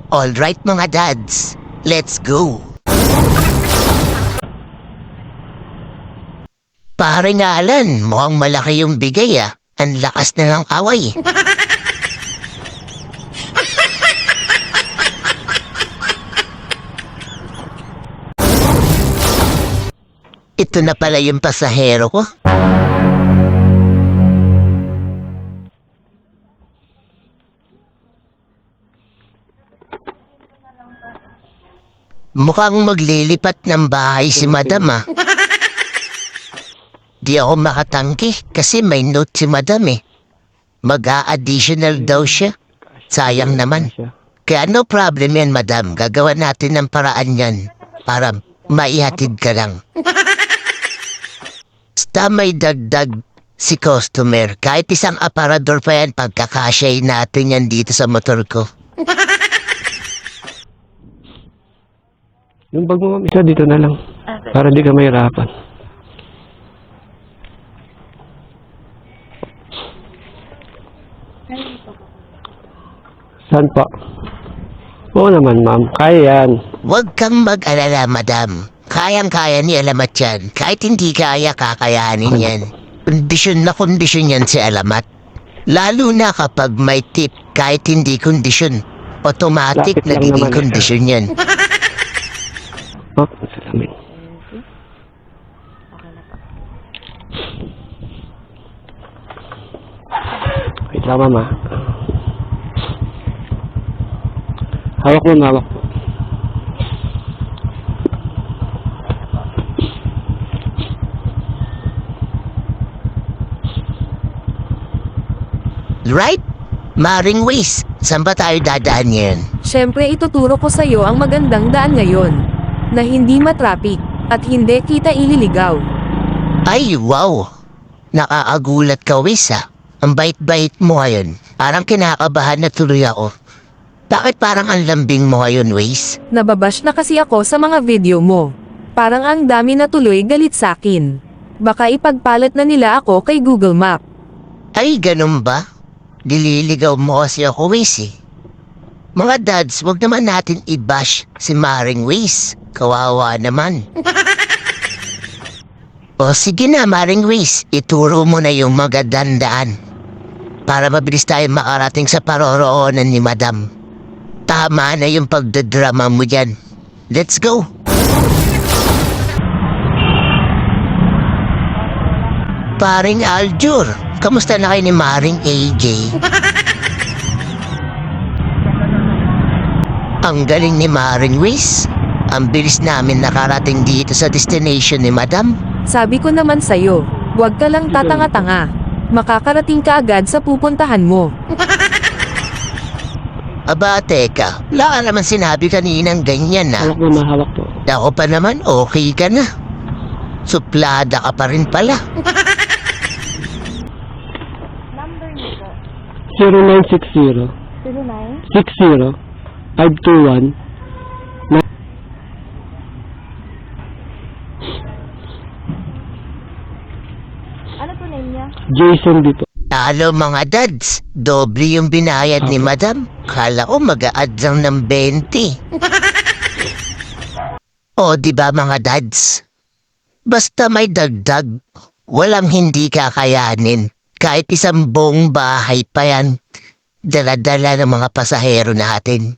Alright mga dads, let's go! Paring Alan, mukhang malaki yung bigay ah. Ang lakas na ng away. Ito na pala yung pasahero ko. Mukhang maglilipat ng bahay si Madam ah. Di ako makatangki kasi may note si Madam eh. Mag-a-additional daw siya. Sayang naman. Kaya no problem yan Madam. Gagawa natin ng paraan yan para maihatid ka lang. Basta may dagdag si customer. Kahit isang aparador pa yan, pagkakasyahin natin yan dito sa motor ko. Yung bag mo, isa dito na lang. Para hindi ka mahirapan. Saan pa? Oo naman, ma'am. Kaya yan. Huwag kang mag-alala, Madam. Kayang-kaya ni Alamat yan. Kahit hindi kaya, kakayanin yan. Kondisyon na kondisyon yan si Alamat. Lalo na kapag may tip, kahit hindi kondisyon. Automatic Lapit lang nagiging naman, kondisyon yan. Oh, salamin. Wait lang, mama. Hawak mo, hawak mo. Right? Maring Ways, saan ba tayo dadaan yan? Siyempre ituturo ko sa'yo ang magandang daan ngayon. Na hindi matrapik at hindi kita ililigaw. Ay, wow! Nakaagulat ka, Ways ah. Ang bait-bait mo ngayon. Parang kinakabahan na tuloy ako. Bakit parang ang lambing mo ngayon, Ways? Nababash na kasi ako sa mga video mo. Parang ang dami na tuloy galit sa'kin. Baka ipagpalit na nila ako kay Google Map. Ay, ganun ba? Dililigaw mo kasi ako, Ways eh. Mga dads, wag naman natin i-bash si Maring Ways. Kawawa naman. O sige na, Maring Ways. Ituro mo na yung mga dandaan. Para mabilis tayo makarating sa paroroonan ni Madam. Tama na yung pagdadrama mo dyan. Let's go! Paring Aljur, kamusta na kayo ni Maring AJ? Ang galing ni Maring Wiz. Ang bilis namin nakarating dito sa destination ni Madam. Sabi ko naman sa'yo, huwag ka lang tatanga-tanga. Makakarating ka agad sa pupuntahan mo. Aba, teka. Wala ka naman sinabi kaninang ganyan na. Hawak mo, mahawak po. Ako pa naman, okay ka na. Suplada ka pa rin pala. Number niyo po. 0960 09? 60 521 Ano po name niya? Jason dito. Talo mga dads, doble yung binayad ni Madam. Kala ko mag-a-add lang ng 20. O, di ba mga dads? Basta may dagdag, walang hindi kakayanin. Kahit isang buong bahay pa yan, dala-dala ng mga pasahero natin.